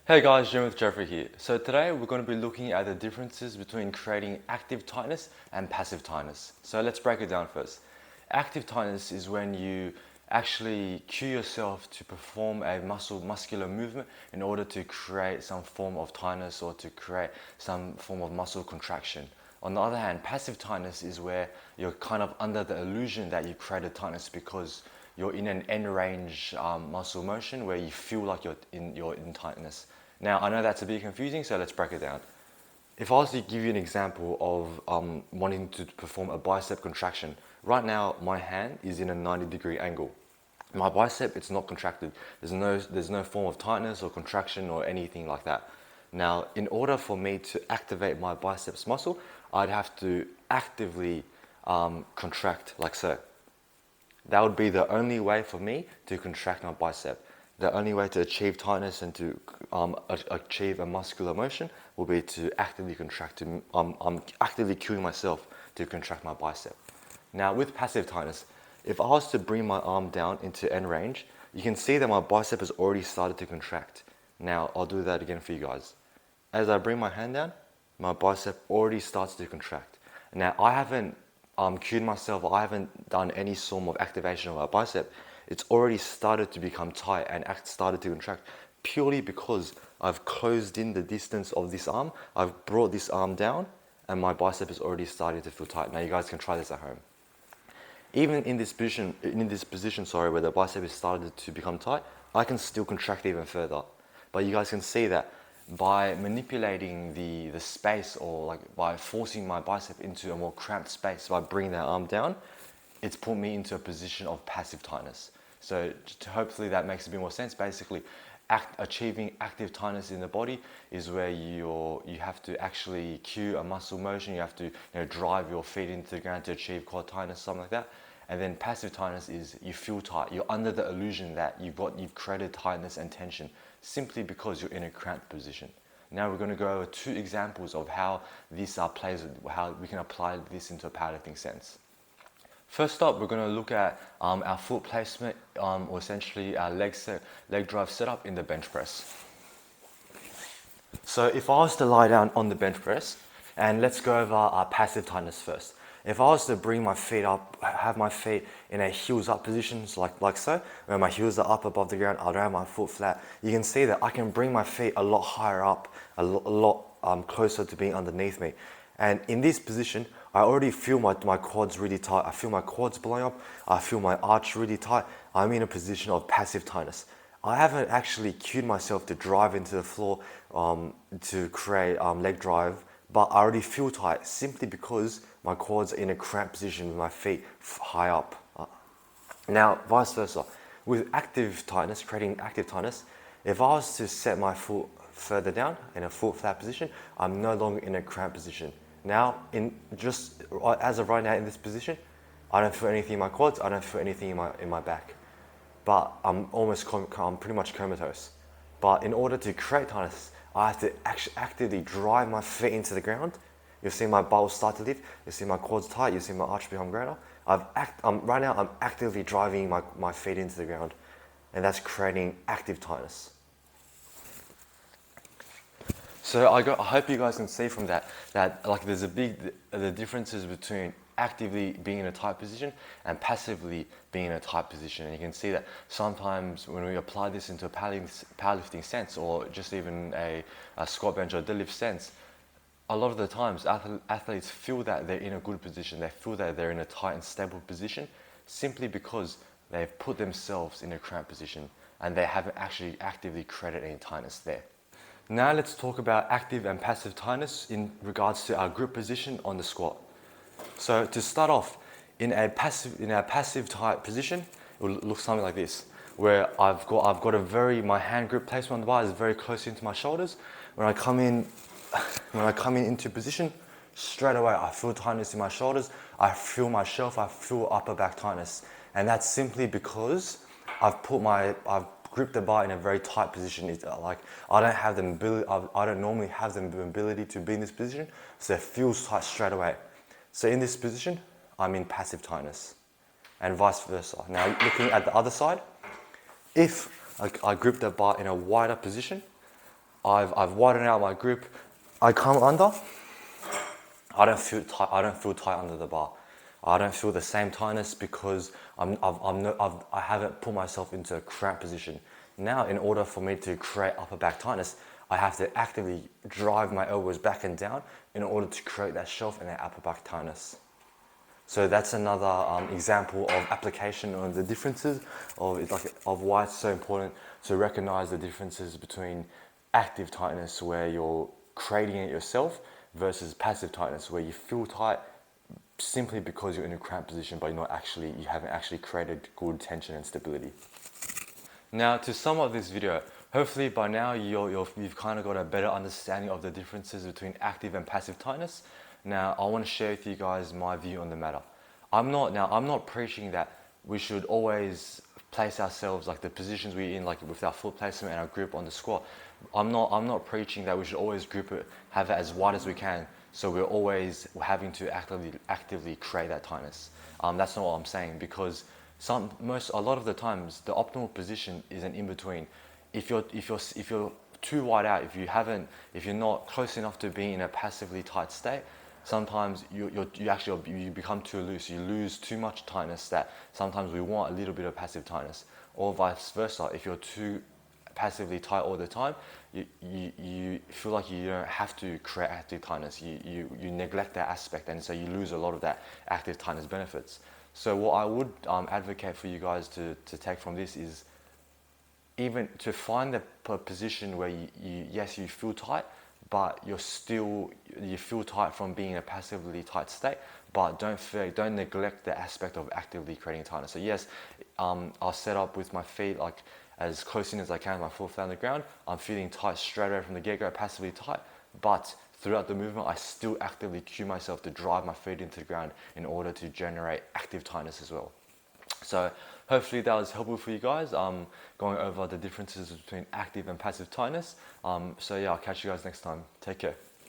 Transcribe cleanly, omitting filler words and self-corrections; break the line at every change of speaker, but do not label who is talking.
Hey guys, Jim with Jeffrey here. So today we're going to be looking at the differences between creating active tightness and passive tightness. So let's break it down first. Active tightness is when you actually cue yourself to perform a muscular movement in order to create some form of tightness or to create some form of muscle contraction. On the other hand, passive tightness is where you're kind of under the illusion that you created tightness because you're in an end range muscle motion where you feel like you're in tightness. Now, I know that's a bit confusing, so let's break it down. If I was to give you an example of wanting to perform a bicep contraction, right now my hand is in a 90-degree angle. My bicep, it's not contracted. There's no form of tightness or contraction or anything like that. Now, in order for me to activate my biceps muscle, I'd have to actively contract like so. That would be the only way for me to contract my bicep. The only way to achieve tightness and to achieve a muscular motion will be to actively contract. I'm actively cueing myself to contract my bicep. Now with passive tightness, if I was to bring my arm down into end range, you can see that my bicep has already started to contract. Now I'll do that again for you guys. As I bring my hand down, my bicep already starts to contract. Now I haven't cued myself, I haven't done any form of activation of my bicep. It's already started to become tight and started to contract purely because I've closed in the distance of this arm. I've brought this arm down and my bicep is already starting to feel tight. Now you guys can try this at home. Even in this position, where the bicep has started to become tight, I can still contract even further. But you guys can see that by manipulating the space, or like by forcing my bicep into a more cramped space by bringing that arm down, it's put me into a position of passive tightness. So hopefully that makes a bit more sense. Basically, achieving active tightness in the body is where you have to actually cue a muscle motion. You have to drive your feet into the ground to achieve quad tightness, something like that. And then passive tightness is you feel tight. You're under the illusion that you've created tightness and tension simply because you're in a cramped position. Now we're going to go over two examples of how this how we can apply this into a powerlifting sense. First up, we're going to look at our foot placement, or essentially our leg drive setup in the bench press. So if I was to lie down on the bench press, and let's go over our passive tightness first. If I was to bring my feet up, have my feet in a heels up position, like so, where my heels are up above the ground, I'll have my foot flat. You can see that I can bring my feet a lot higher up, a lot closer to being underneath me. And in this position, I already feel my quads really tight. I feel my quads blowing up. I feel my arch really tight. I'm in a position of passive tightness. I haven't actually cued myself to drive into the floor to create leg drive, but I already feel tight simply because my quads are in a cramped position with my feet high up. Now, vice versa. With active tightness, creating active tightness, if I was to set my foot further down in a foot flat position, I'm no longer in a cramped position. Now, as of right now in this position, I don't feel anything in my quads, I don't feel anything in my back. But I'm pretty much comatose. But in order to create tightness, I have to actively drive my feet into the ground. You'll see my butt will start to lift. You'll see my quads tight. You'll see my arch become greater. Right now, I'm actively driving my feet into the ground, and that's creating active tightness. So I hope you guys can see from that like there's the differences between actively being in a tight position and passively being in a tight position. And you can see that sometimes when we apply this into a powerlifting sense, or just even a squat, bench or deadlift sense, a lot of the times athletes feel that they're in a good position. They feel that they're in a tight and stable position simply because they've put themselves in a cramped position and they haven't actually actively created any tightness there. Now let's talk about active and passive tightness in regards to our grip position on the squat. So to start off, in our passive tight position, it will look something like this, where my hand grip placement on the bar is very close into my shoulders. When I come in into position, straight away I feel tightness in my shoulders, I feel my shelf, I feel upper back tightness. And that's simply because I've grip the bar in a very tight position. It's like I don't normally have the ability to be in this position, so it feels tight straight away. So in this position, I'm in passive tightness, and vice versa. Now looking at the other side, if I grip the bar in a wider position, I've widened out my grip. I come under. I don't feel tight. I don't feel tight under the bar. I don't feel the same tightness because I haven't put myself into a cramped position. Now, in order for me to create upper back tightness, I have to actively drive my elbows back and down in order to create that shelf and that upper back tightness. So that's another example of application on the differences of why it's so important to recognize the differences between active tightness where you're creating it yourself versus passive tightness where you feel tight simply because you're in a cramped position but you haven't actually created good tension and stability. Now, to sum up this video, hopefully by now you've kind of got a better understanding of the differences between active and passive tightness. Now, I want to share with you guys my view on the matter. I'm not preaching that we should always place ourselves like the positions we're in, like with our foot placement and our grip on the squat. I'm not preaching that we should always grip it, have it as wide as we can, so we're always having to actively create that tightness. That's not what I'm saying, because a lot of the times the optimal position is an in between. If you're too wide out, if you're not close enough to being in a passively tight state, sometimes you become too loose. You lose too much tightness that sometimes we want a little bit of passive tightness, or vice versa. If you're too passively tight all the time, you feel like you don't have to create active tightness. You neglect that aspect, and so you lose a lot of that active tightness benefits. So what I would advocate for you guys to take from this is even to find the position where yes, you feel tight, but you feel tight from being in a passively tight state, but don't neglect the aspect of actively creating tightness. So yes, I'll set up with my feet like as close in as I can, my foot flat on the ground. I'm feeling tight straight away from the get-go, passively tight, but throughout the movement, I still actively cue myself to drive my feet into the ground in order to generate active tightness as well. So hopefully that was helpful for you guys, going over the differences between active and passive tightness. So yeah, I'll catch you guys next time. Take care.